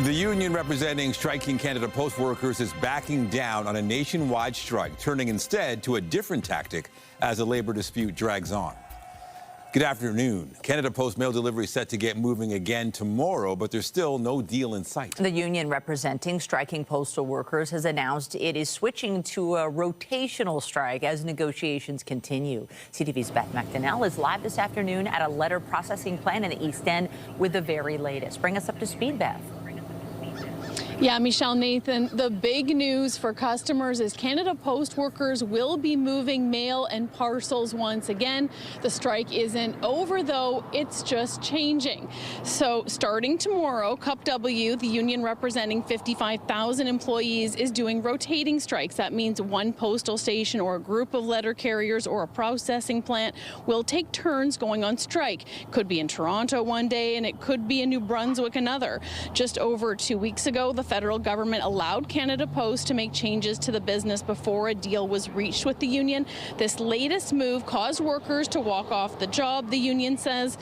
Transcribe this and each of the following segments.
The union representing striking Canada Post workers is backing down on a nationwide strike, turning instead to a different tactic as the labor dispute drags on. Good afternoon. Canada Post mail delivery set to get moving again tomorrow, but there's still no deal in sight. The union representing striking postal workers has announced it is switching to a rotational strike as negotiations continue. CTV's Beth Macdonell is live this afternoon at a letter processing plant in the East End with the very latest. Bring us up to speed, Beth. Yeah, Michelle, Nathan, the big news for customers is Canada Post workers will be moving mail and parcels once again. The strike isn't over, though. It's just changing. So starting tomorrow, CUPW, the union representing 55,000 employees, is doing rotating strikes. That means one postal station or a group of letter carriers or a processing plant will take turns going on strike. Could be in Toronto one day and it could be in New Brunswick another. Just over 2 weeks ago, the federal government allowed Canada Post to make changes to the business before a deal was reached with the union. This latest move caused workers to walk off the job, the union says.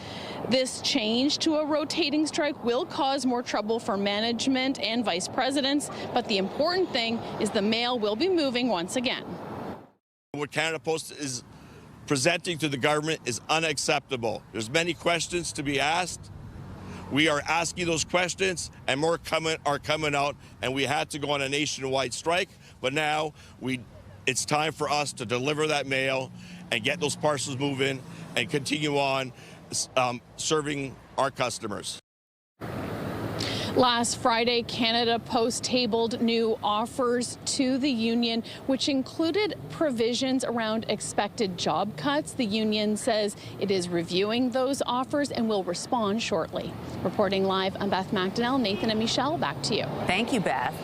This change to a rotating strike will cause more trouble for management and vice presidents, but the important thing is the mail will be moving once again. What Canada Post is presenting to the government is unacceptable. There's many questions to be asked. We are asking those questions, and more are coming out, and we had to go on a nationwide strike, but now it's time for us to deliver that mail and get those parcels moving and continue on serving our customers. Last Friday, Canada Post tabled new offers to the union, which included provisions around expected job cuts. The union says it is reviewing those offers and will respond shortly. Reporting live, I'm Beth Macdonell. Nathan and Michelle, back to you. Thank you, Beth.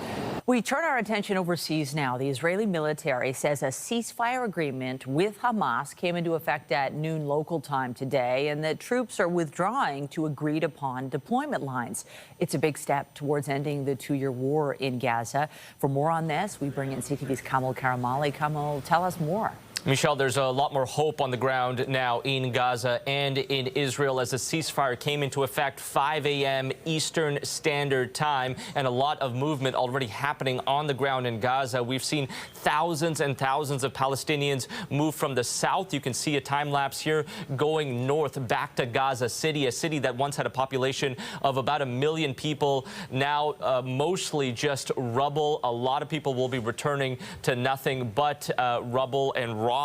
We turn our attention overseas now. The Israeli military says a ceasefire agreement with Hamas came into effect at noon local time today, and that troops are withdrawing to agreed upon deployment lines. It's a big step towards ending the two-year war in Gaza. For more on this, we bring in CTV's Kamal Karamali. Kamal, tell us more. Michelle, there's a lot more hope on the ground now in Gaza and in Israel as the ceasefire came into effect 5 a.m. Eastern Standard Time, and a lot of movement already happening on the ground in Gaza. We've seen thousands and thousands of Palestinians move from the south. You can see a time lapse here going north back to Gaza City, a city that once had a population of about 1 million people. Now mostly just rubble. A lot of people will be returning to nothing but rubble and rock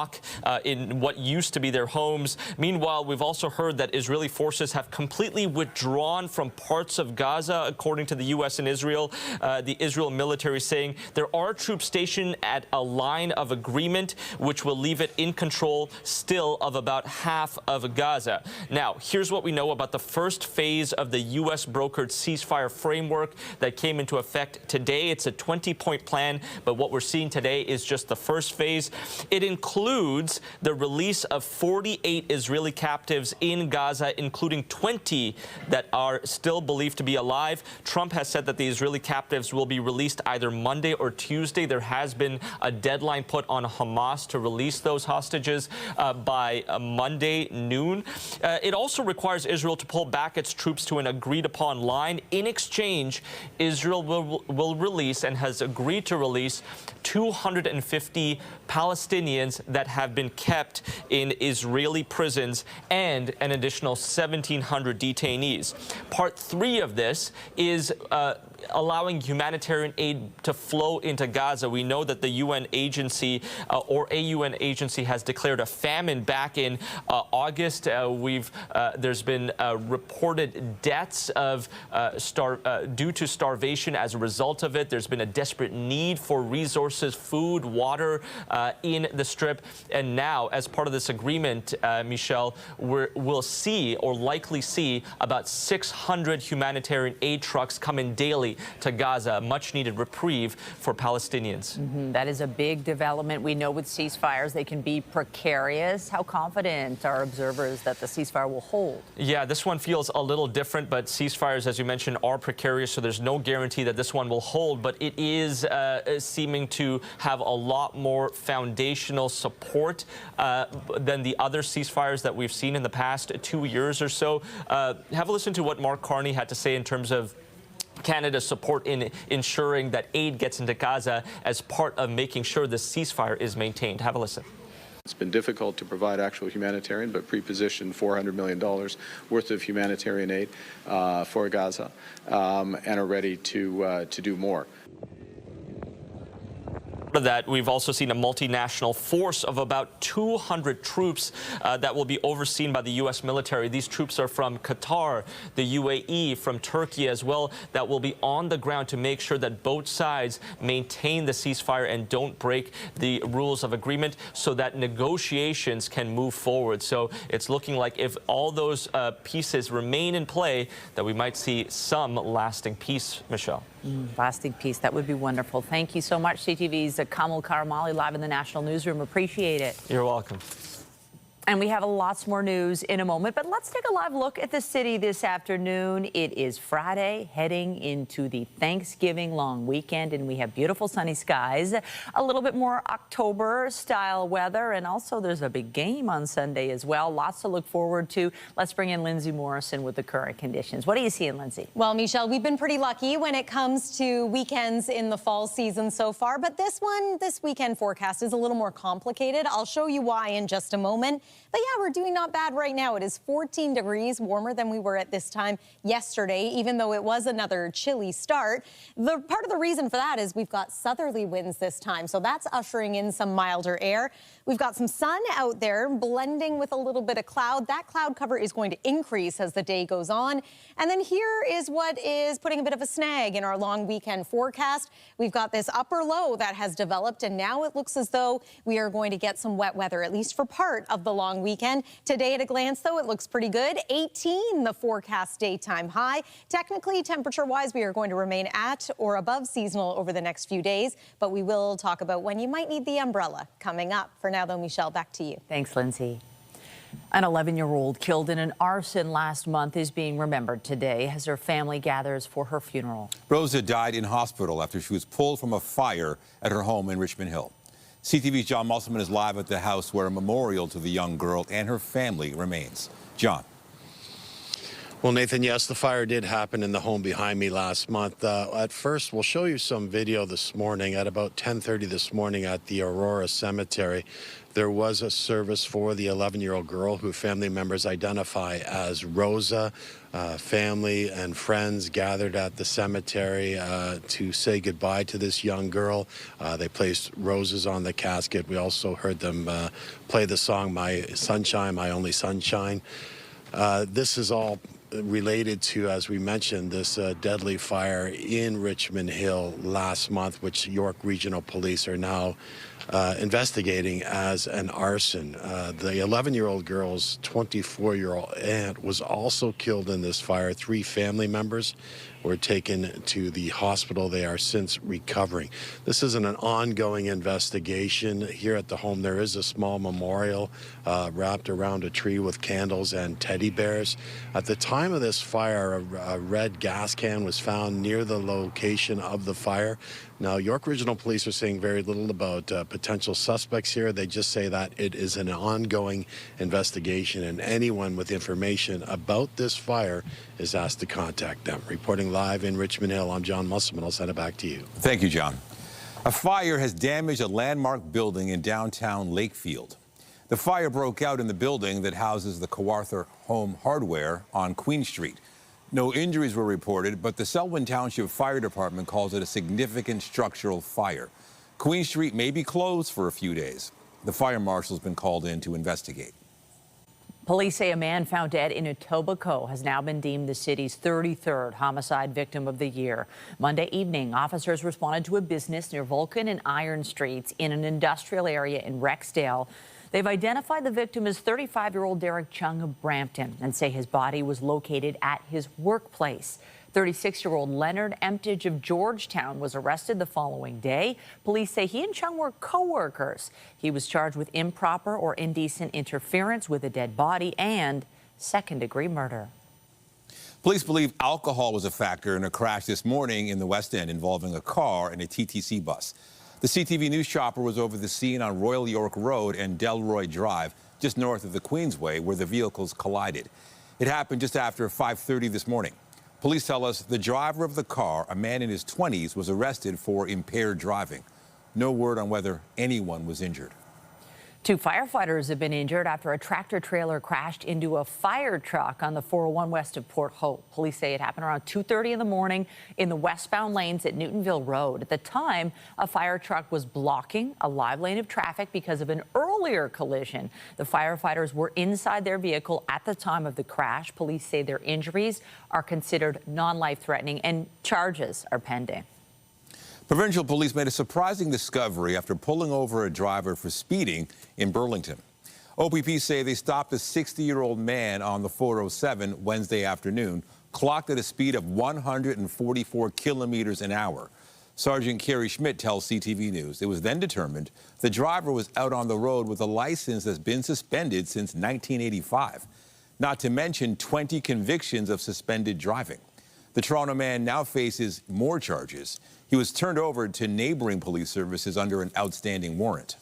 in what used to be their homes. Meanwhile, we've also heard that Israeli forces have completely withdrawn from parts of Gaza, according to the U.S. and Israel. The Israel military saying there are troops stationed at a line of agreement, which will leave it in control still of about half of Gaza. Now, here's what we know about the first phase of the U.S. brokered ceasefire framework that came into effect today. It's a 20-point plan, but what we're seeing today is just the first phase. It includes the release of 48 Israeli captives in Gaza, including 20 that are still believed to be alive. Trump has said that the Israeli captives will be released either Monday or Tuesday. There has been a deadline put on Hamas to release those hostages by Monday noon. It also requires Israel to pull back its troops to an agreed-upon line. In exchange, Israel will release and has agreed to release 250 Palestinians that have been kept in Israeli prisons and an additional 1,700 detainees. Part 3 of this is allowing humanitarian aid to flow into Gaza. We know that the UN agency or a UN agency has declared a famine back in August. There's been reported deaths of due to starvation as a result of it. There's been a desperate need for resources, food, water in the Strip. And now, as part of this agreement, Michelle, we'll see or likely see about 600 humanitarian aid trucks come in daily to Gaza, a much-needed reprieve for Palestinians. That is a big development. We know with ceasefires they can be precarious. How confident are observers that the ceasefire will hold? Yeah, this one feels a little different, but ceasefires, as you mentioned, are precarious, so there's no guarantee that this one will hold, but it is seeming to have a lot more foundational support than the other ceasefires that we've seen in the past 2 years or so. Have a listen to what Mark Carney had to say in terms of Canada's support in ensuring that aid gets into Gaza as part of making sure the ceasefire is maintained. Have a listen. It's been difficult to provide actual humanitarian, but pre-positioned $400 million worth of humanitarian aid for Gaza and are ready to do more. Of that, we've also seen a multinational force of about 200 troops that will be overseen by the U.S. military. These troops are from Qatar, the UAE, from Turkey as well, that will be on the ground to make sure that both sides maintain the ceasefire and don't break the rules of agreement so that negotiations can move forward. So it's looking like if all those pieces remain in play, that we might see some lasting peace, Michelle. Lasting peace. That would be wonderful. Thank you so much, CTV's Kamal Karamali, live in the National Newsroom. Appreciate it. You're welcome. And we have lots more news in a moment, but let's take a live look at the city this afternoon. It is Friday, heading into the Thanksgiving long weekend, and we have beautiful sunny skies, a little bit more October-style weather, and also there's a big game on Sunday as well. Lots to look forward to. Let's bring in Lindsay Morrison with the current conditions. What are you seeing, Lindsay? Well, Michelle, we've been pretty lucky when it comes to weekends in the fall season so far, but this weekend forecast is a little more complicated. I'll show you why in just a moment. But yeah, we're doing not bad right now. It is 14 degrees warmer than we were at this time yesterday, even though it was another chilly start. Part of the reason for that is we've got southerly winds this time, so that's ushering in some milder air. We've got some sun out there blending with a little bit of cloud. That cloud cover is going to increase as the day goes on. And then here is what is putting a bit of a snag in our long weekend forecast. We've got this upper low that has developed, and now it looks as though we are going to get some wet weather, at least for part of the long weekend. Today at a glance, though, it looks pretty good. 18, the forecast daytime high. Technically, temperature-wise, we are going to remain at or above seasonal over the next few days, but we will talk about when you might need the umbrella coming up. For now, though, Michelle, back to you. Thanks, Lindsay. An 11-year-old killed in an arson last month is being remembered today as her family gathers for her funeral. Rosa died in hospital after she was pulled from a fire at her home in Richmond Hill. CTV's John Musselman is live at the house where a memorial to the young girl and her family remains. John. Well, Nathan, yes, the fire did happen in the home behind me last month. At first, we'll show you some video this morning. At about 10:30 this morning at the Aurora Cemetery, there was a service for the 11-year-old girl who family members identify as Rosa. Family and friends gathered at the cemetery to say goodbye to this young girl. They placed roses on the casket. We also heard them play the song, My Sunshine, My Only Sunshine. This is all related to, as we mentioned, this deadly fire in Richmond Hill last month, which York Regional Police are now investigating as an arson. The 11-year-old girl's 24-year-old aunt was also killed in this fire. 3 family members were taken to the hospital. They are since recovering. This is an ongoing investigation. Here at the home, there is a small memorial wrapped around a tree with candles and teddy bears. At the time of this fire, a red gas can was found near the location of the fire. Now, York Regional Police are saying very little about potential suspects here. They just say that it is an ongoing investigation, and anyone with information about this fire is asked to contact them. Reporting live in Richmond Hill, I'm John Musselman. I'll send it back to you. Thank you, John. A fire has damaged a landmark building in downtown Lakefield. The fire broke out in the building that houses the Kawartha Home Hardware on Queen Street. No injuries were reported, but the Selwyn Township Fire Department calls it a significant structural fire. Queen Street may be closed for a few days. The fire marshal's been called in to investigate. Police say a man found dead in Etobicoke has now been deemed the city's 33rd homicide victim of the year. Monday evening, officers responded to a business near Vulcan and Iron Streets in an industrial area in Rexdale. They've identified the victim as 35-year-old Derek Chung of Brampton and say his body was located at his workplace. 36-year-old Leonard Emptage of Georgetown was arrested the following day. Police say he and Chung were co-workers. He was charged with improper or indecent interference with a dead body and second-degree murder. Police believe alcohol was a factor in a crash this morning in the West End involving a car and a TTC bus. The CTV News chopper was over the scene on Royal York Road and Delroy Drive, just north of the Queensway, where the vehicles collided. It happened just after 5:30 this morning. Police tell us the driver of the car, a man in his 20s, was arrested for impaired driving. No word on whether anyone was injured. 2 firefighters have been injured after a tractor-trailer crashed into a fire truck on the 401 west of Port Hope. Police say it happened around 2:30 in the morning in the westbound lanes at Newtonville Road. At the time, a fire truck was blocking a live lane of traffic because of an earlier collision. The firefighters were inside their vehicle at the time of the crash. Police say their injuries are considered non-life-threatening and charges are pending. Provincial police made a surprising discovery after pulling over a driver for speeding in Burlington. OPP say they stopped a 60-year-old man on the 407 Wednesday afternoon, clocked at a speed of 144 kilometers an hour. Sergeant Kerry Schmidt tells CTV News it was then determined the driver was out on the road with a license that's been suspended since 1985, not to mention 20 convictions of suspended driving. The Toronto man now faces more charges. He was turned over to neighboring police services under an outstanding warrant.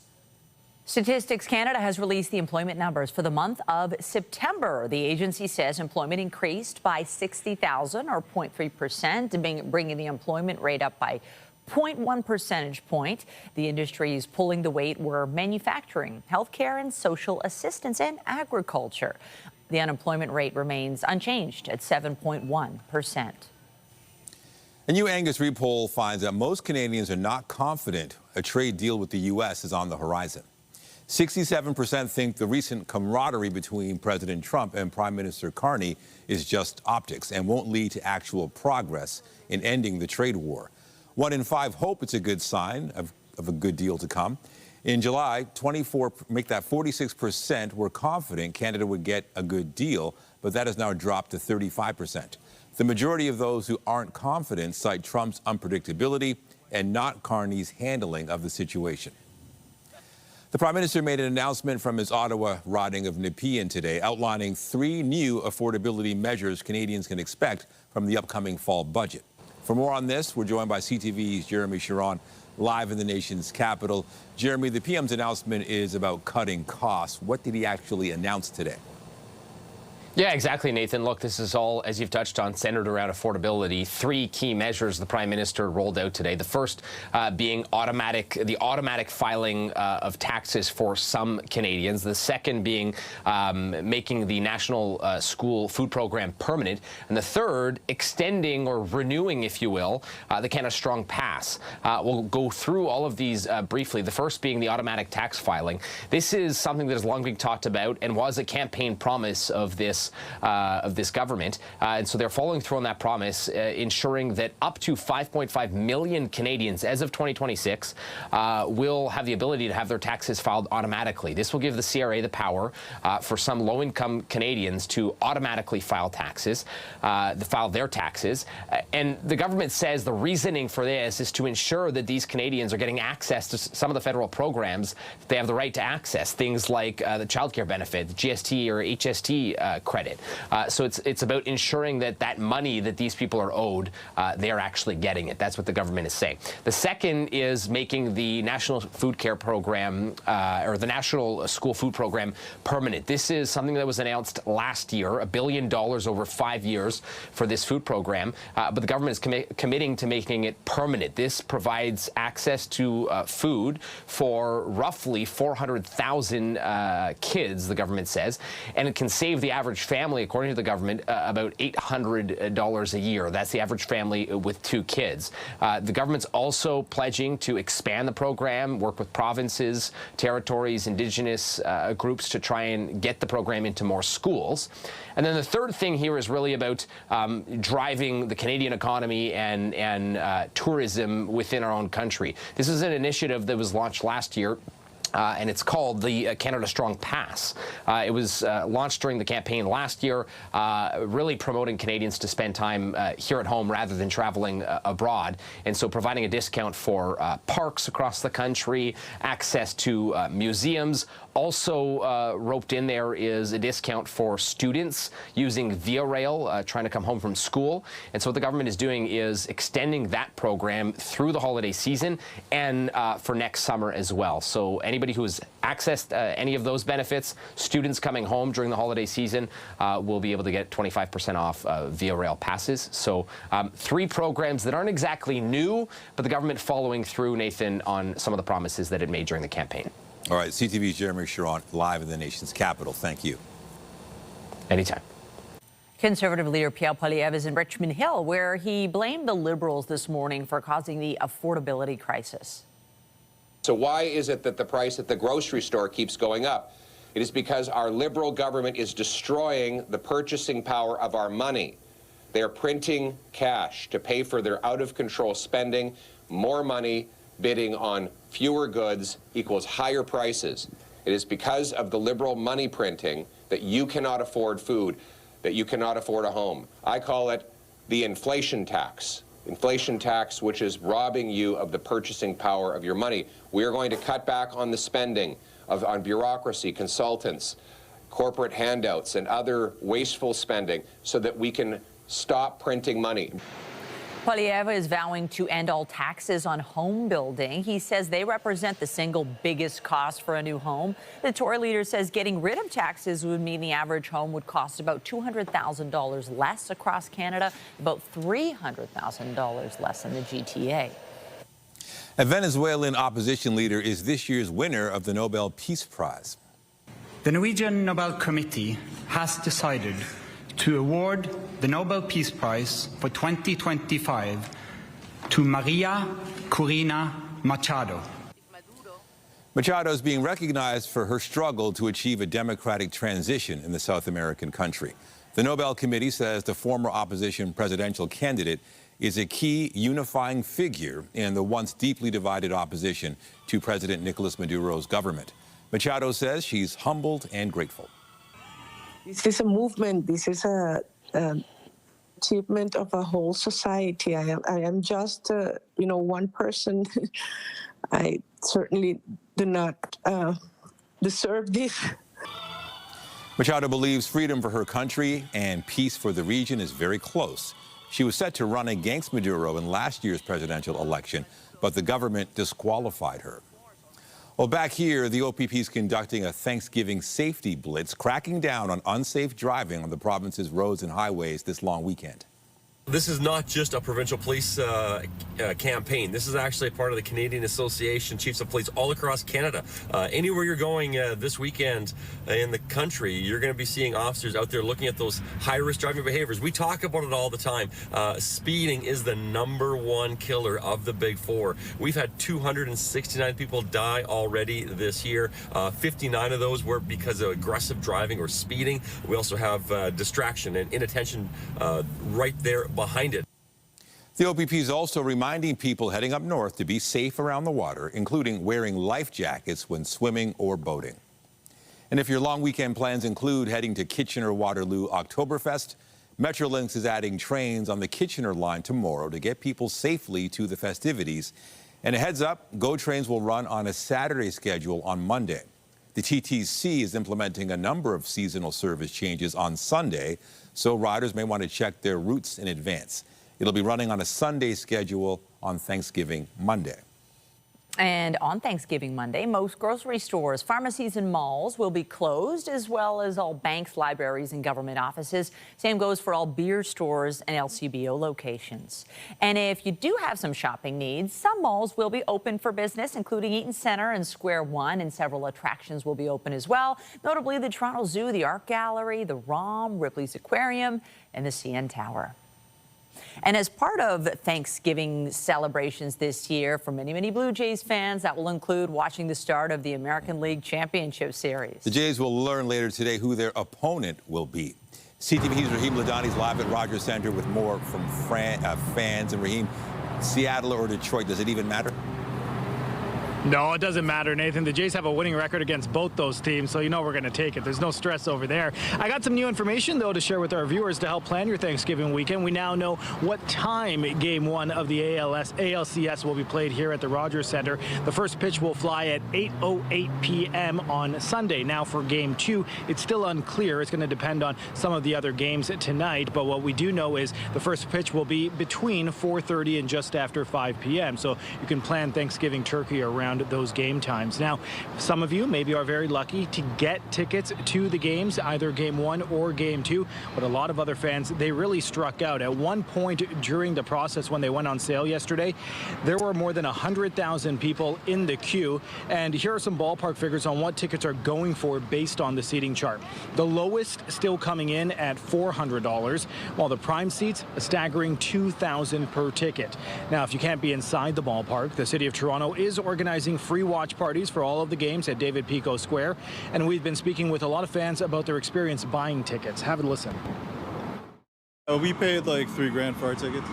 Statistics Canada has released the employment numbers for the month of September. The agency says employment increased by 60,000 or 0.3%, bringing the employment rate up by 0.1 percentage point. The industries pulling the weight were manufacturing, healthcare and social assistance, and agriculture. The unemployment rate remains unchanged at 7.1%. A new Angus Reid poll finds that most Canadians are not confident a trade deal with the U.S. is on the horizon. 67% think the recent camaraderie between President Trump and Prime Minister Carney is just optics and won't lead to actual progress in ending the trade war. 1 in 5 hope it's a good sign of a good deal to come. In July, 46% were confident Canada would get a good deal, but that has now dropped to 35%. The majority of those who aren't confident cite Trump's unpredictability and not Carney's handling of the situation. The Prime Minister made an announcement from his Ottawa riding of Nepean today, outlining 3 new affordability measures Canadians can expect from the upcoming fall budget. For more on this, we're joined by CTV's Jeremy Sharon, live in the nation's capital. Jeremy, the PM's announcement is about cutting costs. What did he actually announce today? Yeah, exactly, Nathan. Look, this is all, as you've touched on, centered around affordability. 3 key measures the Prime Minister rolled out today. The first being the automatic filing of taxes for some Canadians. The second being making the National School Food Program permanent. And the third, extending or renewing, if you will, the Canada Strong Pass. We'll go through all of these briefly. The first being the automatic tax filing. This is something that has long been talked about and was a campaign promise of this government. And so they're following through on that promise, ensuring that up to 5.5 million Canadians as of 2026 will have the ability to have their taxes filed automatically. This will give the CRA the power for some low-income Canadians to automatically file their taxes. And the government says the reasoning for this is to ensure that these Canadians are getting access to some of the federal programs that they have the right to access, things like the childcare benefit, the GST or HST credit. So it's about ensuring that money that these people are owed, they are actually getting it. That's what the government is saying. The second is making the National Food Care Program or the National School Food Program permanent. This is something that was announced last year, $1 billion over 5 years for this food program, but the government is committing to making it permanent. This provides access to food for roughly 400,000 kids, the government says, and it can save the average family, according to the government, about $800 a year. That's the average family with 2 kids. The government's also pledging to expand the program, work with provinces, territories, Indigenous groups to try and get the program into more schools. And then the third thing here is really about driving the Canadian economy and tourism within our own country. This is an initiative that was launched last year. And it's called the Canada Strong Pass. It was launched during the campaign last year, really promoting Canadians to spend time here at home rather than traveling abroad. And so providing a discount for parks across the country, access to museums. Also roped in there is a discount for students using Via Rail, trying to come home from school. And so what the government is doing is extending that program through the holiday season and for next summer as well. So anybody anybody who has accessed any of those benefits, students coming home during the holiday season will be able to get 25% off via rail passes. So 3 programs that aren't exactly new, but the government following through, Nathan, on some of the promises that it made during the campaign. All right, CTV's Jeremy Sharon live in the nation's capital. Thank you. Anytime. Conservative leader Pierre Poilievre is in Richmond Hill, where he blamed the Liberals this morning for causing the affordability crisis. So why is it that the price at the grocery store keeps going up? It is because our Liberal government is destroying the purchasing power of our money. They are printing cash to pay for their out-of-control spending. More money bidding on fewer goods equals higher prices. It is because of the Liberal money printing that you cannot afford food, that you cannot afford a home. I call it the inflation tax. Inflation tax, which is robbing you of the purchasing power of your money. We are going to cut back on the spending on bureaucracy, consultants, corporate handouts, and other wasteful spending so that we can stop printing money. Poilievre is vowing to end all taxes on home building. He says they represent the single biggest cost for a new home. The Tory leader says getting rid of taxes would mean the average home would cost about $200,000 less across Canada, about $300,000 less in the GTA. A Venezuelan opposition leader is this year's winner of the Nobel Peace Prize. The Norwegian Nobel Committee has decided to award the Nobel Peace Prize for 2025 to Maria Corina Machado. Machado is being recognized for her struggle to achieve a democratic transition in the South American country. The Nobel Committee says the former opposition presidential candidate is a key unifying figure in the once deeply divided opposition to President Nicolas Maduro's government. Machado says she's humbled and grateful. This is a movement. This is a achievement of a whole society. I am just, one person. I certainly do not deserve this. Machado believes freedom for her country and peace for the region is very close. She was set to run against Maduro in last year's presidential election, but the government disqualified her. Well, back here, the OPP is conducting a Thanksgiving safety blitz, cracking down on unsafe driving on the province's roads and highways this long weekend. This is not just a provincial police campaign. This is actually part of the Canadian Association Chiefs of Police all across Canada. Anywhere you're going this weekend in the country, you're going to be seeing officers out there looking at those high-risk driving behaviors. We talk about it all the time. Speeding is the #1 killer of the Big Four. We've had 269 people die already this year. 59 of those were because of aggressive driving or speeding. We also have distraction and inattention right there behind it. The OPP is also reminding people heading up north to be safe around the water, including wearing life jackets when swimming or boating. And if your long weekend plans include heading to Kitchener-Waterloo Oktoberfest, Metrolinx is adding trains on the Kitchener line tomorrow to get people safely to the festivities. And a heads up, GO trains will run on a Saturday schedule on Monday. The TTC is implementing a number of seasonal service changes on Sunday, so riders may want to check their routes in advance. It'll be running on a Sunday schedule on Thanksgiving Monday. And on Thanksgiving Monday, most grocery stores, pharmacies and malls will be closed, as well as all banks, libraries and government offices. Same goes for all beer stores and LCBO locations. And if you do have some shopping needs, some malls will be open for business, including Eaton Centre and Square One, and several attractions will be open as well, notably the Toronto Zoo, the Art Gallery, the ROM, Ripley's Aquarium and the CN Tower. And as part of Thanksgiving celebrations this year, for many, many Blue Jays fans, that will include watching the start of the American League Championship Series. The Jays will learn later today who their opponent will be. CTV's Raheem Ladani's live at Rogers Centre with more from fans. And Raheem, Seattle or Detroit, does it even matter? No, it doesn't matter, Nathan. The Jays have a winning record against both those teams, so you know we're going to take it. There's no stress over there. I got some new information, though, to share with our viewers to help plan your Thanksgiving weekend. We now know what time Game 1 of the ALCS will be played here at the Rogers Centre. The first pitch will fly at 8:08 p.m. on Sunday. Now, for Game 2, it's still unclear. It's going to depend on some of the other games tonight, but what we do know is the first pitch will be between 4:30 and just after 5 p.m., so you can plan Thanksgiving turkey around around those game times. Now, some of you maybe are very lucky to get tickets to the games, either Game 1 or Game 2, but a lot of other fans, they really struck out. At one point during the process when they went on sale yesterday, there were more than 100,000 people in the queue, and here are some ballpark figures on what tickets are going for based on the seating chart. The lowest still coming in at $400, while the prime seats a staggering $2,000 per ticket. Now, if you can't be inside the ballpark, the City of Toronto is organizing free watch parties for all of the games at David Pico Square, and we've been speaking with a lot of fans about their experience buying tickets. Have a listen. We paid like $3,000 for our tickets.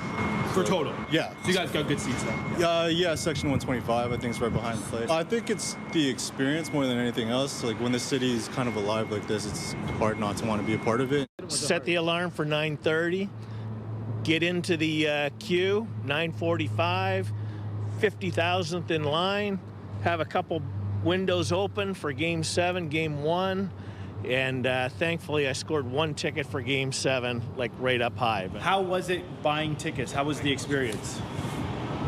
For total? Yeah. So you guys got good seats then? Yeah, section 125, I think it's right behind the place. I think it's the experience more than anything else. Like when the city is kind of alive like this, it's hard not to want to be a part of it. Set the alarm for 9:30, get into the queue, 9:45, 50,000th in line, have a couple windows open for Game 7, Game 1, and thankfully I scored one ticket for Game 7, like right up high. How was it buying tickets? How was the experience?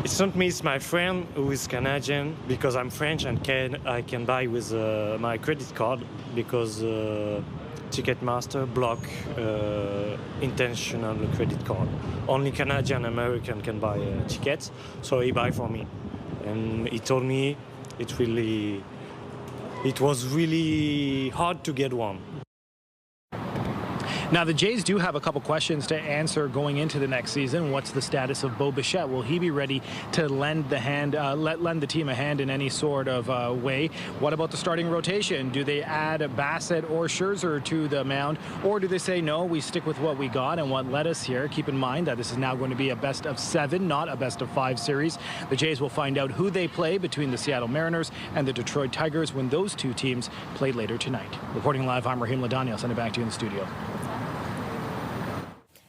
It's not me, it's my friend who is Canadian, because I'm French and I can buy with my credit card because Ticketmaster block international credit card. Only Canadian and American can buy tickets, so he buy for me. And he told me it was really hard to get one. Now, the Jays do have a couple questions to answer going into the next season. What's the status of Bo Bichette? Will he be ready to lend the team a hand in any sort of way? What about the starting rotation? Do they add Bassett or Scherzer to the mound? Or do they say, no, we stick with what we got and what led us here? Keep in mind that this is now going to be a best-of-7, not a best-of-5 series. The Jays will find out who they play between the Seattle Mariners and the Detroit Tigers when those two teams play later tonight. Reporting live, I'm Raheem Ladani. I'll send it back to you in the studio.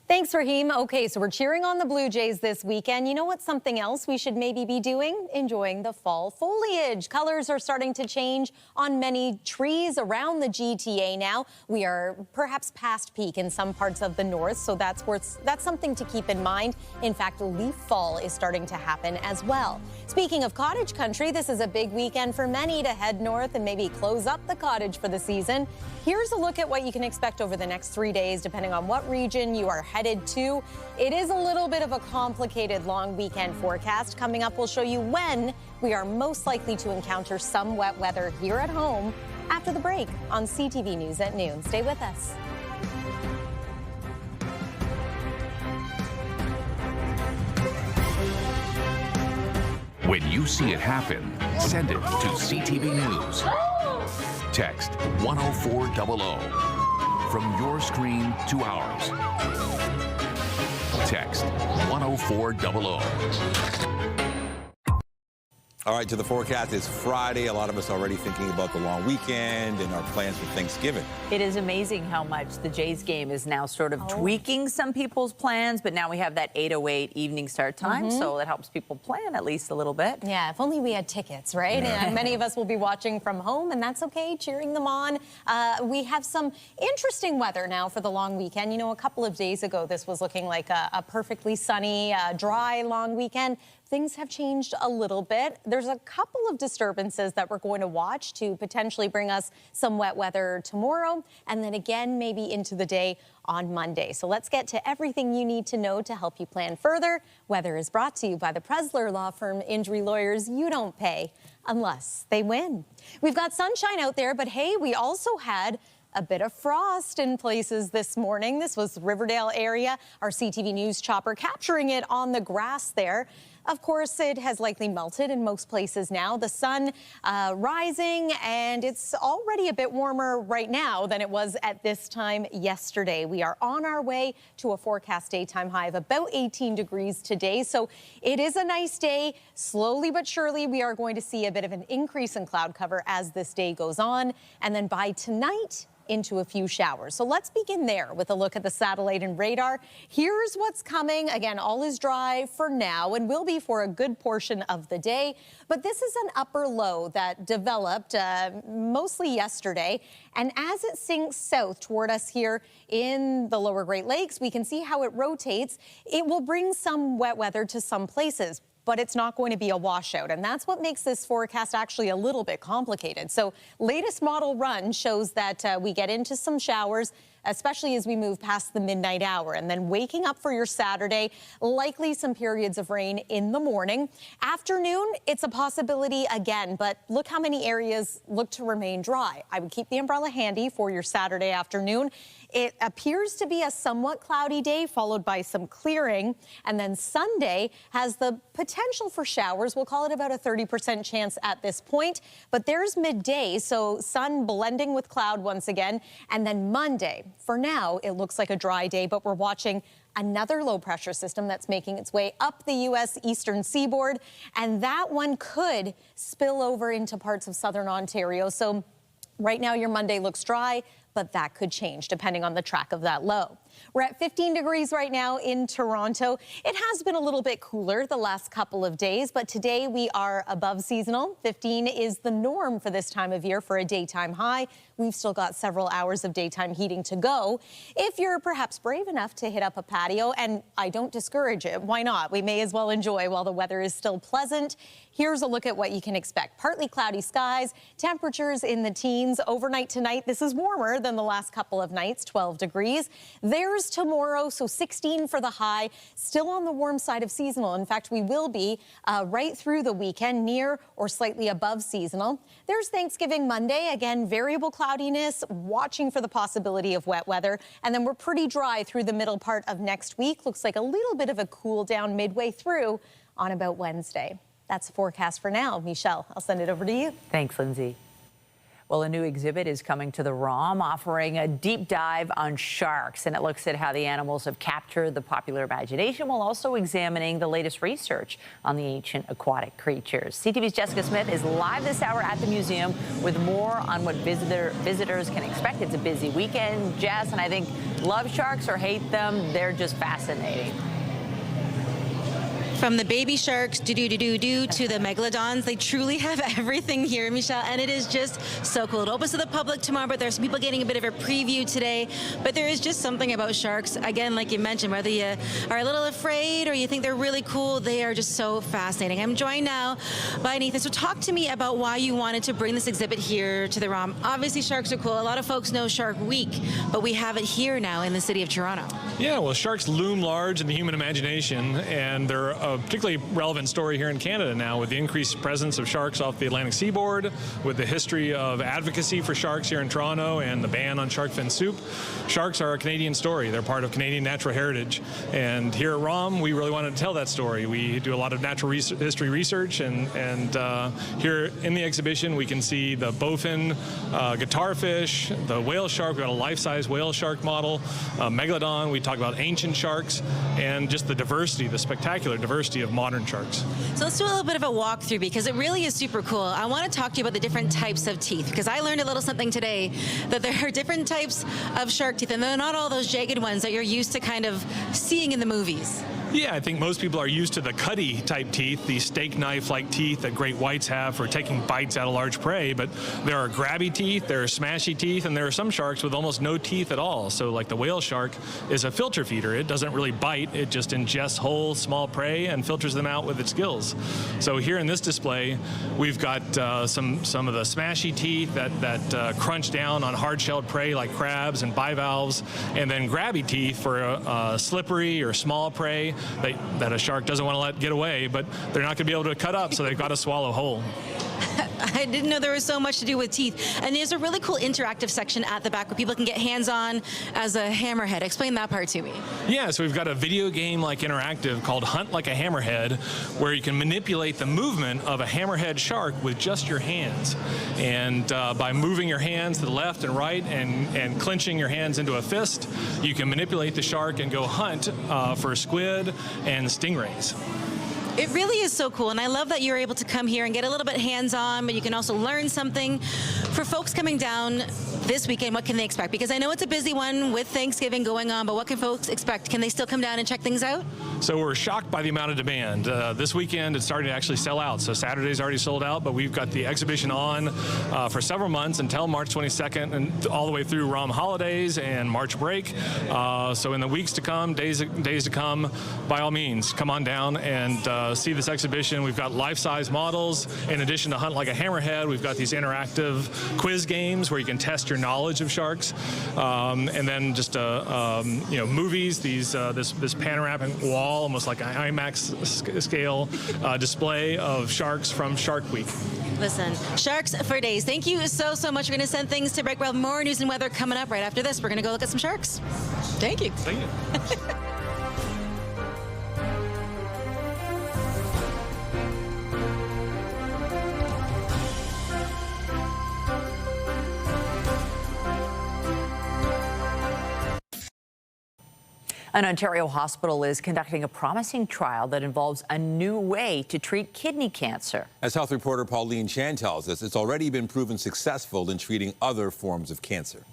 Thanks, Raheem. Okay, so we're cheering on the Blue Jays this weekend. You know what's something else we should maybe be doing? Enjoying the fall foliage. Colors are starting to change on many trees around the GTA now. We are perhaps past peak in some parts of the north, so that's something to keep in mind. In fact, leaf fall is starting to happen as well. Speaking of cottage country, this is a big weekend for many to head north and maybe close up the cottage for the season. Here's a look at what you can expect over the next 3 days, depending on what region you are headed to. It is a little bit of a complicated long weekend forecast. Coming up, we'll show you when we are most likely to encounter some wet weather here at home after the break on CTV News at noon. Stay with us. When you see it happen, send it to CTV News. Text 10400 from your screen to ours. Text 10400. All right, to the forecast. It's Friday. A lot of us already thinking about the long weekend and our plans for Thanksgiving. It is amazing how much the Jays game is now sort of tweaking some people's plans, but now we have that 8:08 evening start time, so that helps people plan at least a little bit. Yeah, if only we had tickets, right? Yeah. And many of us will be watching from home, and that's okay, cheering them on. We have some interesting weather now for the long weekend. You know, a couple of days ago, this was looking like a perfectly sunny, dry, long weekend. Things have changed a little bit. There's a couple of disturbances that we're going to watch to potentially bring us some wet weather tomorrow, and then again, maybe into the day on Monday. So let's get to everything you need to know to help you plan further. Weather is brought to you by the Presler Law Firm. Injury lawyers you don't pay unless they win. We've got sunshine out there, but hey, we also had a bit of frost in places this morning. This was Riverdale area, our CTV News chopper capturing it on the grass there. Of course, it has likely melted in most places now. The sun rising, and it's already a bit warmer right now than it was at this time yesterday. We are on our way to a forecast daytime high of about 18 degrees today. So it is a nice day. Slowly but surely, we are going to see a bit of an increase in cloud cover as this day goes on. And then by tonight, into a few showers. So let's begin there with a look at the satellite and radar. Here's what's coming. Again, all is dry for now and will be for a good portion of the day. But this is an upper low that developed mostly yesterday. And as it sinks south toward us here in the lower Great Lakes, we can see how it rotates. It will bring some wet weather to some places. but it's not going to be a washout. And that's what makes this forecast actually a little bit complicated. So latest model run shows that we get into some showers, especially as we move past the midnight hour. And then waking up for your Saturday, likely some periods of rain in the morning. Afternoon, it's a possibility again, but look how many areas look to remain dry. I would keep the umbrella handy for your Saturday afternoon. It appears to be a somewhat cloudy day, followed by some clearing. And then Sunday has the potential for showers. We'll call it about a 30% chance at this point. But there's midday, so sun blending with cloud once again. And then Monday, for now, it looks like a dry day, but we're watching another low pressure system that's making its way up the U.S. eastern seaboard. And that one could spill over into parts of southern Ontario. So right now, your Monday looks dry, but that could change depending on the track of that low. We're at 15 degrees right now in Toronto. It has been a little bit cooler the last couple of days, but today we are above seasonal. 15 is the norm for this time of year for a daytime high. We've still got several hours of daytime heating to go. If you're perhaps brave enough to hit up a patio, and I don't discourage it, why not? We may as well enjoy while the weather is still pleasant. Here's a look at what you can expect. Partly cloudy skies, temperatures in the teens. Overnight tonight, this is warmer than the last couple of nights, 12 degrees. There's tomorrow, so 16 for the high, still on the warm side of seasonal. In fact, we will be right through the weekend, near or slightly above seasonal. There's Thanksgiving Monday, again, variable cloudiness, watching for the possibility of wet weather. And then we're pretty dry through the middle part of next week. Looks like a little bit of a cool down midway through on about Wednesday. That's the forecast for now. Michelle, I'll send it over to you. Thanks, Lindsay. Well, a new exhibit is coming to the ROM, offering a deep dive on sharks, and it looks at how the animals have captured the popular imagination while also examining the latest research on the ancient aquatic creatures. CTV's Jessica Smith is live this hour at the museum with more on what visitors can expect. It's a busy weekend, Jess, and I think love sharks or hate them, they're just fascinating. From the baby sharks, to the megalodons, they truly have everything here, Michelle, and it is just so cool. It opens to the public tomorrow, but there's people getting a bit of a preview today. But there is just something about sharks, again, like you mentioned, whether you are a little afraid or you think they're really cool, they are just so fascinating. I'm joined now by Nathan. So talk to me about why you wanted to bring this exhibit here to the ROM. Obviously, sharks are cool. A lot of folks know Shark Week, but we have it here now in the city of Toronto. Yeah, well, sharks loom large in the human imagination, and they're a particularly relevant story here in Canada now with the increased presence of sharks off the Atlantic seaboard, with the history of advocacy for sharks here in Toronto and the ban on shark fin soup. Sharks are a Canadian story. They're part of Canadian natural heritage. And here at ROM, we really wanted to tell that story. We do a lot of natural history research, and here in the exhibition, we can see the bowfin guitarfish, the whale shark. We've got a life-size whale shark model, megalodon. We talk about ancient sharks and just the diversity, the spectacular diversity of modern sharks. So let's do a little bit of a walkthrough because it really is super cool. I want to talk to you about the different types of teeth because I learned a little something today that there are different types of shark teeth and they're not all those jagged ones that you're used to kind of seeing in the movies. Yeah, I think most people are used to the cutty type teeth, the steak knife like teeth that great whites have for taking bites out of large prey, but there are grabby teeth, there are smashy teeth, and there are some sharks with almost no teeth at all. So like the whale shark is a filter feeder. It doesn't really bite, it just ingests whole small prey and filters them out with its gills. So here in this display, we've got some of the smashy teeth that crunch down on hard-shelled prey like crabs and bivalves, and then grabby teeth for slippery or small prey that a shark doesn't want to let get away, but they're not going to be able to cut up, so they've got to swallow whole. I didn't know there was so much to do with teeth. And there's a really cool interactive section at the back where people can get hands-on as a hammerhead. Explain that part to me. Yeah, so we've got a video game-like interactive called Hunt Like a Hammerhead, where you can manipulate the movement of a hammerhead shark with just your hands. And by moving your hands to the left and right and clenching your hands into a fist, you can manipulate the shark and go hunt for squid and stingrays. It really is so cool, and I love that you're able to come here and get a little bit hands-on, but you can also learn something. For folks coming down this weekend, what can they expect? Because I know it's a busy one with Thanksgiving going on, but what can folks expect? Can they still come down and check things out? So we're shocked by the amount of demand. This weekend it's starting to actually sell out. So Saturday's already sold out, but we've got the exhibition on for several months until March 22nd and all the way through ROM holidays and March break. So in the weeks to come, days to come, by all means, come on down and see this exhibition. We've got life-size models. In addition to Hunt Like a Hammerhead, we've got these interactive quiz games where you can test your knowledge of sharks. And then just movies, this panoramic wall, almost like an IMAX scale display of sharks from Shark Week. Listen, sharks for days. Thank you so much. We're going to send things to break. We'll have more news and weather coming up right after this. We're going to go look at some sharks. Thank you. Thank you. An Ontario hospital is conducting a promising trial that involves a new way to treat kidney cancer. As health reporter Pauline Chan tells us, it's already been proven successful in treating other forms of cancer.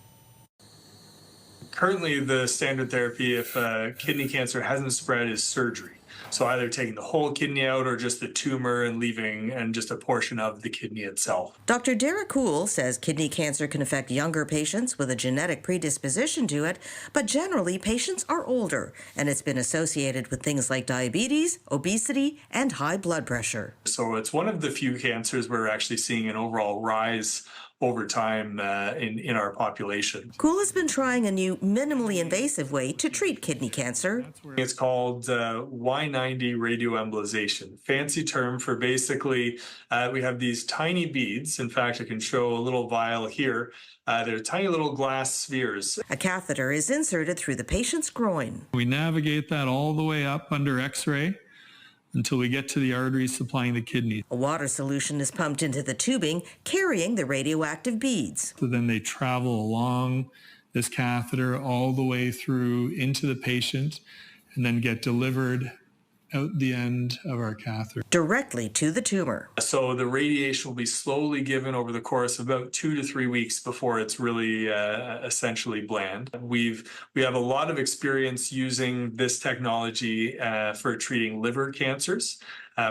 Currently, the standard therapy if kidney cancer hasn't spread is surgery. So either taking the whole kidney out or just the tumor and leaving and just a portion of the kidney itself. Dr. Derek Kuhl says kidney cancer can affect younger patients with a genetic predisposition to it, but generally patients are older, and it's been associated with things like diabetes, obesity, and high blood pressure. So it's one of the few cancers where we're actually seeing an overall rise over time in our population. Kuhl has been trying a new minimally invasive way to treat kidney cancer. It's called Y90 radioembolization. Fancy term for basically we have these tiny beads. In fact, I can show a little vial here. They're tiny little glass spheres. A catheter is inserted through the patient's groin. We navigate that all the way up under X-ray until we get to the arteries supplying the kidney. A water solution is pumped into the tubing, carrying the radioactive beads. So then they travel along this catheter all the way through into the patient and then get delivered out the end of our catheter. Directly to the tumor. So the radiation will be slowly given over the course of about 2 to 3 weeks before it's really essentially bland. We have a lot of experience using this technology for treating liver cancers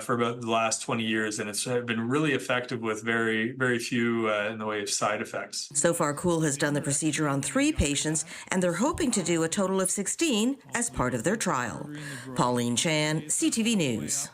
for about the last 20 years, and it's been really effective with very, very few in the way of side effects. So far, Kuhl has done the procedure on 3 patients, and they're hoping to do a total of 16 as part of their trial. Pauline Chan, CTV News.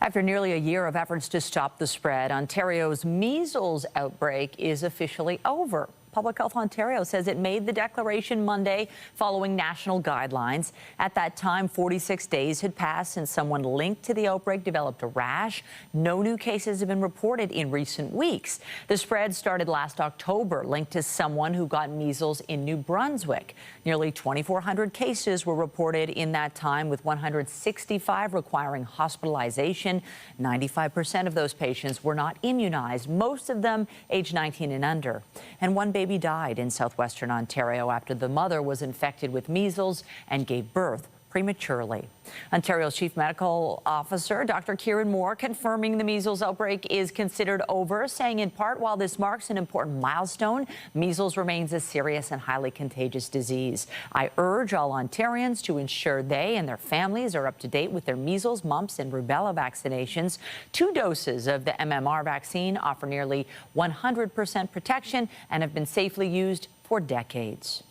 After nearly a year of efforts to stop the spread, Ontario's measles outbreak is officially over. Public Health Ontario says it made the declaration Monday following national guidelines. At that time, 46 days had passed since someone linked to the outbreak developed a rash. No new cases have been reported in recent weeks. The spread started last October, linked to someone who got measles in New Brunswick. Nearly 2,400 cases were reported in that time, with 165 requiring hospitalization. 95% of those patients were not immunized, most of them age 19 and under. And one baby died in southwestern Ontario after the mother was infected with measles and gave birth prematurely. Ontario's Chief Medical Officer, Dr. Kieran Moore, confirming the measles outbreak is considered over, saying in part, while this marks an important milestone, measles remains a serious and highly contagious disease. I urge all Ontarians to ensure they and their families are up to date with their measles, mumps, and rubella vaccinations. 2 doses of the MMR vaccine offer nearly 100% protection and have been safely used for decades.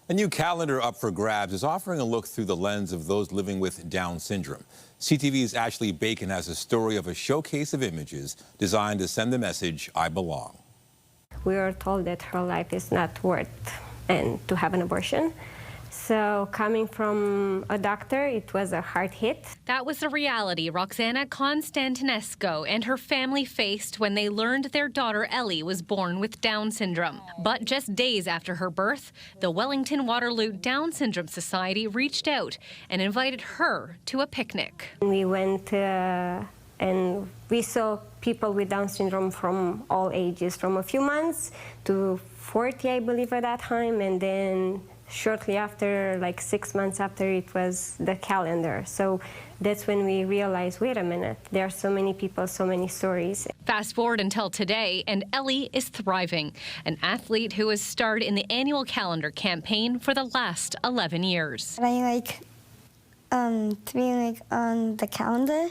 A new calendar up for grabs is offering a look through the lens of those living with Down syndrome. CTV's Ashley Bacon has a story of a showcase of images designed to send the message, I belong. We were told that her life is not worth and to have an abortion. So coming from a doctor, it was a hard hit. That was the reality Roxana Constantinesco and her family faced when they learned their daughter Ellie was born with Down syndrome. But just days after her birth, the Wellington Waterloo Down Syndrome Society reached out and invited her to a picnic. We went and we saw people with Down syndrome from all ages, from a few months to 40, I believe, at that time, and then shortly after, like 6 months after, it was the calendar. So that's when we realized, wait a minute, there are so many people, so many stories. Fast forward until today, and Ellie is thriving, an athlete who has starred in the annual calendar campaign for the last 11 years. I To be like on the calendar.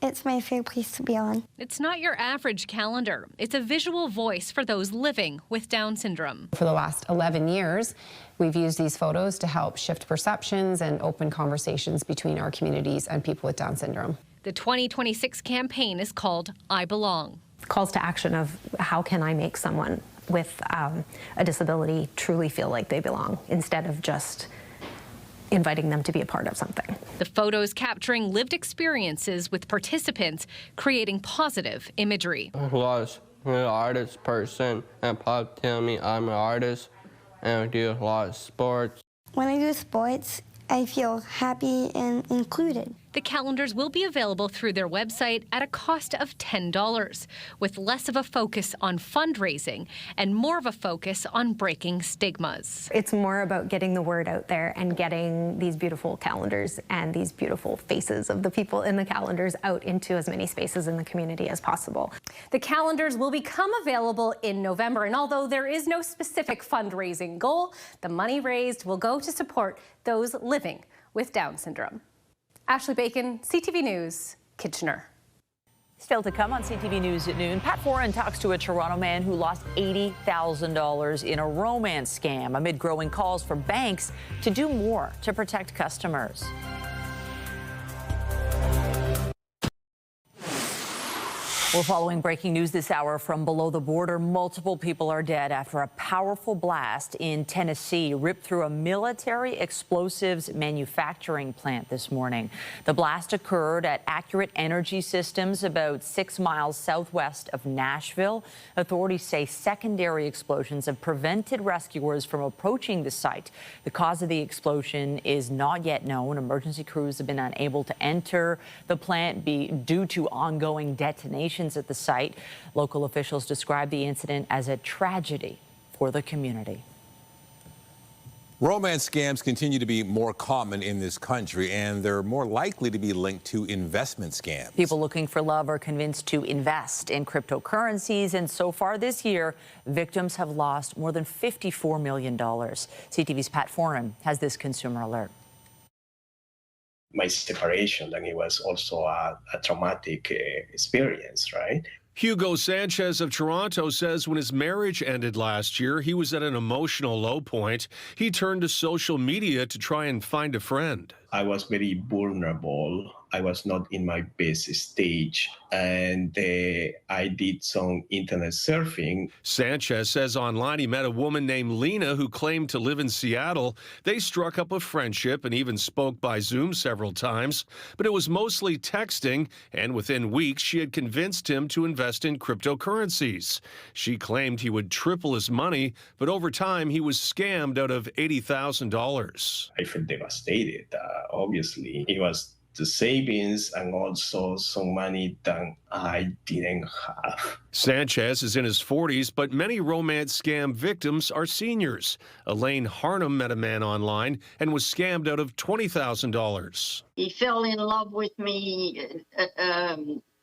It's my favorite place to be on. It's not your average calendar. It's a visual voice for those living with Down syndrome. For the last 11 years, we've used these photos to help shift perceptions and open conversations between our communities and people with Down syndrome. The 2026 campaign is called I Belong. Calls to action of how can I make someone with a disability truly feel like they belong instead of just inviting them to be a part of something. The photos capturing lived experiences with participants, creating positive imagery. I was an artist person, and Pop tell me I'm an artist, and I do a lot of sports. When I do sports, I feel happy and included. The calendars will be available through their website at a cost of $10, with less of a focus on fundraising and more of a focus on breaking stigmas. It's more about getting the word out there and getting these beautiful calendars and these beautiful faces of the people in the calendars out into as many spaces in the community as possible. The calendars will become available in November, and although there is no specific fundraising goal, the money raised will go to support those living with Down syndrome. Ashley Bacon, CTV News, Kitchener. Still to come on CTV News at noon, Pat Foran talks to a Toronto man who lost $80,000 in a romance scam amid growing calls for banks to do more to protect customers. We're following breaking news this hour from below the border. Multiple people are dead after a powerful blast in Tennessee ripped through a military explosives manufacturing plant this morning. The blast occurred at Accurate Energy Systems, about 6 miles southwest of Nashville. Authorities say secondary explosions have prevented rescuers from approaching the site. The cause of the explosion is not yet known. Emergency crews have been unable to enter the plant due to ongoing detonations at the site. Local officials describe the incident as a tragedy for the community. Romance scams continue to be more common in this country, and they're more likely to be linked to investment scams. People looking for love are convinced to invest in cryptocurrencies, and so far this year, victims have lost more than $54 million. CTV's Pat Foran has this consumer alert. My separation, and it was also a traumatic experience, right? Hugo Sanchez of Toronto says when his marriage ended last year, he was at an emotional low point. He turned to social media to try and find a friend. I was very vulnerable. I was not in my best stage, and I did some internet surfing. Sanchez says online he met a woman named Lena who claimed to live in Seattle. They struck up a friendship and even spoke by Zoom several times, but it was mostly texting, and within weeks she had convinced him to invest in cryptocurrencies. She claimed he would triple his money, but over time he was scammed out of $80,000. I felt devastated. Obviously, it was the savings and also some money that I didn't have. Sanchez is in his 40s, but many romance scam victims are seniors. Elaine Harnham met a man online and was scammed out of $20,000. He fell in love with me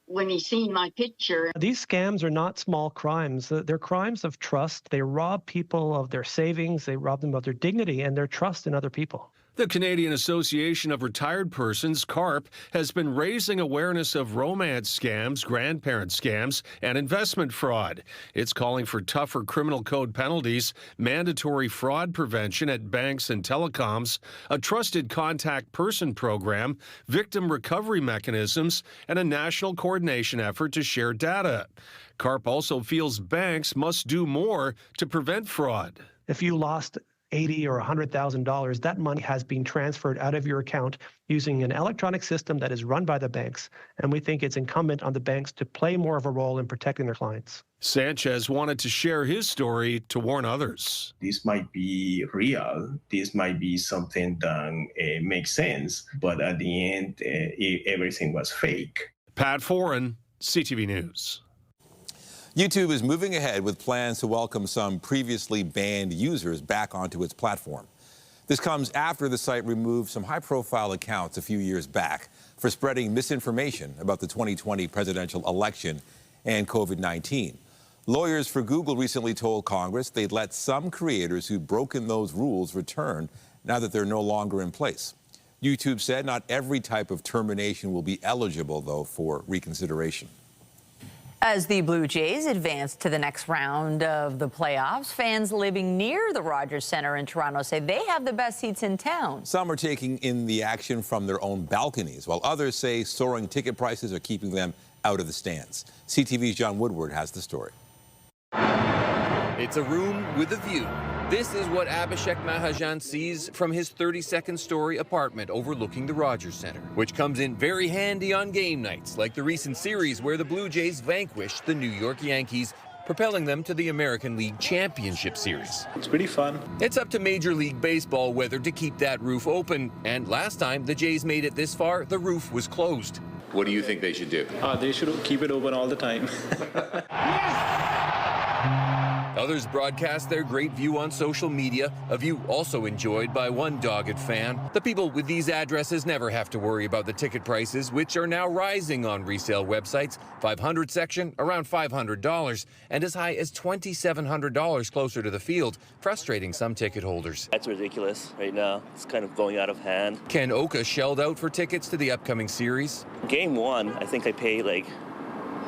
when he seen my picture. These scams are not small crimes. They're crimes of trust. They rob people of their savings. They rob them of their dignity and their trust in other people. The Canadian Association of Retired Persons, CUPW, has been raising awareness of romance scams, grandparent scams, and investment fraud. It's calling for tougher criminal code penalties, mandatory fraud prevention at banks and telecoms, a trusted contact person program, victim recovery mechanisms, and a national coordination effort to share data. CUPW also feels banks must do more to prevent fraud. If you lost $80,000 or $100,000, that money has been transferred out of your account using an electronic system that is run by the banks, and we think it's incumbent on the banks to play more of a role in protecting their clients. Sanchez wanted to share his story to warn others. This might be real. This might be something that makes sense, but at the end, everything was fake. Pat Foran, CTV News. YouTube is moving ahead with plans to welcome some previously banned users back onto its platform. This comes after the site removed some high-profile accounts a few years back for spreading misinformation about the 2020 presidential election and COVID-19. Lawyers for Google recently told Congress they'd let some creators who'd broken those rules return now that they're no longer in place. YouTube said not every type of termination will be eligible, though, for reconsideration. As the Blue Jays advance to the next round of the playoffs, fans living near the Rogers Centre in Toronto say they have the best seats in town. Some are taking in the action from their own balconies, while others say soaring ticket prices are keeping them out of the stands. CTV's John Woodward has the story. It's a room with a view. This is what Abhishek Mahajan sees from his 32nd-story apartment overlooking the Rogers Centre, which comes in very handy on game nights, like the recent series where the Blue Jays vanquished the New York Yankees, propelling them to the American League Championship Series. It's pretty fun. It's up to Major League Baseball weather to keep that roof open, and last time the Jays made it this far, the roof was closed. What do you think they should do? They should keep it open all the time. Others broadcast their great view on social media, a view also enjoyed by one dogged fan. The people with these addresses never have to worry about the ticket prices, which are now rising on resale websites. 500 section, around $500, and as high as $2,700 closer to the field, frustrating some ticket holders. That's ridiculous right now. It's kind of going out of hand. Ken Oka shelled out for tickets to the upcoming series. Game 1, I think I paid like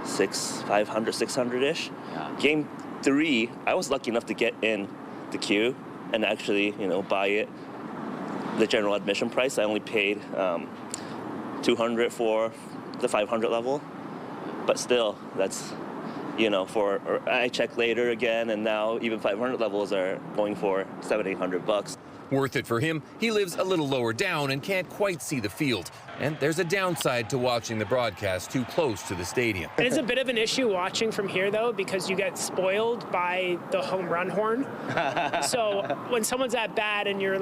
$500, $600-ish. Yeah. Game 3, I was lucky enough to get in the queue and actually, buy it. The general admission price, I only paid $200 for the 500 level. But still, that's, I checked later again, and now even 500 levels are going for $700-800. Worth it for him. He lives a little lower down and can't quite see the field. And there's a downside to watching the broadcast too close to the stadium. It is a bit of an issue watching from here, though, because you get spoiled by the home run horn. So when someone's at bat and you're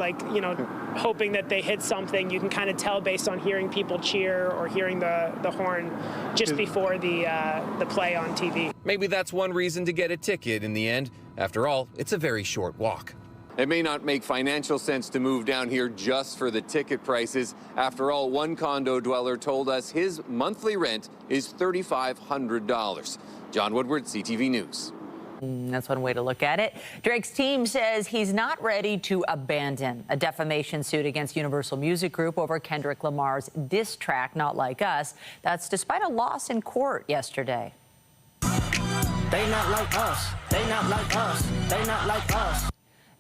hoping that they hit something, you can kind of tell based on hearing people cheer or hearing the horn just before the play on TV. Maybe that's one reason to get a ticket in the end. After all, it's a very short walk. It may not make financial sense to move down here just for the ticket prices. After all, one condo dweller told us his monthly rent is $3,500. John Woodward, CTV News. That's one way to look at it. Drake's team says he's not ready to abandon a defamation suit against Universal Music Group over Kendrick Lamar's diss track, Not Like Us. That's despite a loss in court yesterday. They not like us. They not like us. They not like us.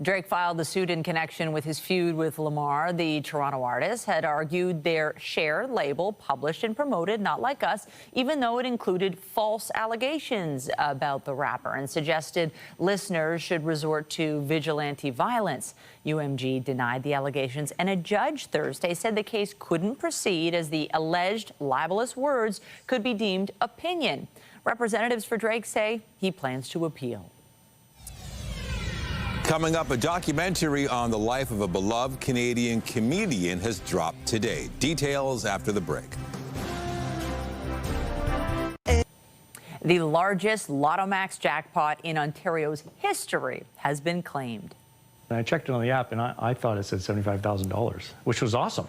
Drake filed the suit in connection with his feud with Lamar. The Toronto artist had argued their shared label published and promoted Not Like Us, even though it included false allegations about the rapper, and suggested listeners should resort to vigilante violence. UMG denied the allegations, and a judge Thursday said the case couldn't proceed as the alleged libelous words could be deemed opinion. Representatives for Drake say he plans to appeal. Coming up, a documentary on the life of a beloved Canadian comedian has dropped today. Details after the break. The largest Lotto Max jackpot in Ontario's history has been claimed. I checked it on the app, and I thought it said $75,000, which was awesome,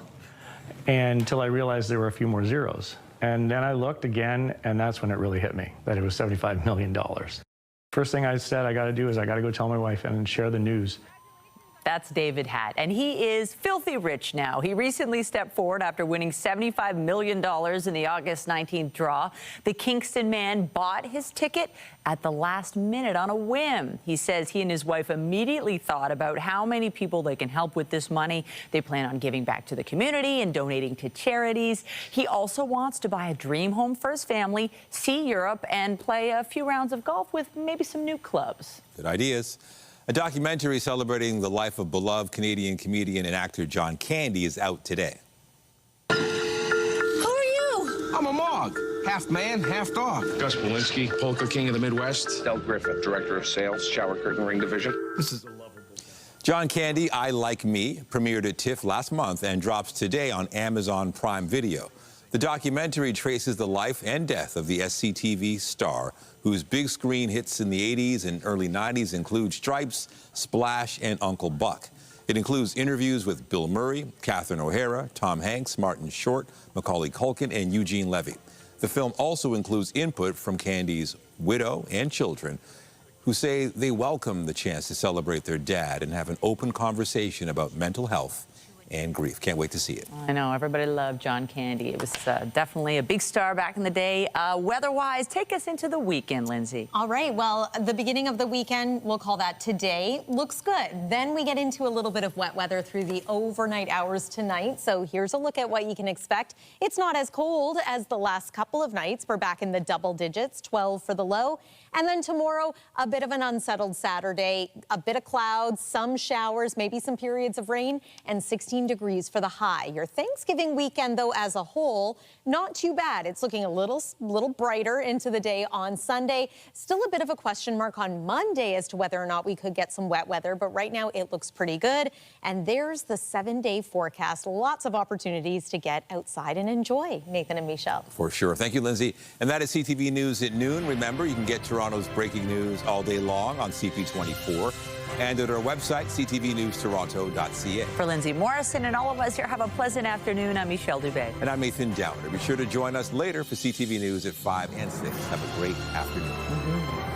until I realized there were a few more zeros. And then I looked again, and that's when it really hit me, that it was $75 million. First thing I said I got to do is I got to go tell my wife and share the news. That's David Hatt, and he is filthy rich now. He recently stepped forward after winning $75 million in the August 19th draw. The Kingston man bought his ticket at the last minute on a whim. He says he and his wife immediately thought about how many people they can help with this money. They plan on giving back to the community and donating to charities. He also wants to buy a dream home for his family, see Europe, and play a few rounds of golf with maybe some new clubs. Good ideas. A documentary celebrating the life of beloved Canadian comedian and actor John Candy is out today. Who are you? I'm a Mog. Half man, half dog. Gus Polinski, polka king of the Midwest. Del Griffith, director of sales, shower curtain ring division. This is a lovable guy. John Candy, I Like Me, premiered at TIFF last month and drops today on Amazon Prime Video. The documentary traces the life and death of the SCTV star, whose big screen hits in the 80s and early 90s include Stripes, Splash, and Uncle Buck. It includes interviews with Bill Murray, Catherine O'Hara, Tom Hanks, Martin Short, Macaulay Culkin, and Eugene Levy. The film also includes input from Candy's widow and children, who say they welcome the chance to celebrate their dad and have an open conversation about mental health and grief. Can't wait to see it. I know, everybody loved John Candy. It was definitely a big star back in the day. Weather-wise, take us into the weekend, Lindsay. All right, well, the beginning of the weekend, we'll call that today, looks good. Then we get into a little bit of wet weather through the overnight hours tonight. So here's a look at what you can expect. It's not as cold as the last couple of nights. We're back in the double digits, 12 for the low. And then tomorrow, a bit of an unsettled Saturday, a bit of clouds, some showers, maybe some periods of rain, and 16 degrees for the high. Your Thanksgiving weekend, though, as a whole, not too bad. It's looking a little brighter into the day on Sunday. Still a bit of a question mark on Monday as to whether or not we could get some wet weather, but right now it looks pretty good. And there's the 7-day forecast. Lots of opportunities to get outside and enjoy. Nathan and Michelle. For sure. Thank you, Lindsay. And that is CTV News at noon. Remember, you can get Toronto's breaking news all day long on CP24 and at our website, ctvnewstoronto.ca. For Lindsay Morrison and all of us here, have a pleasant afternoon. I'm Michelle Dubé. And I'm Nathan Downer. Be sure to join us later for CTV News at 5 and 6. Have a great afternoon.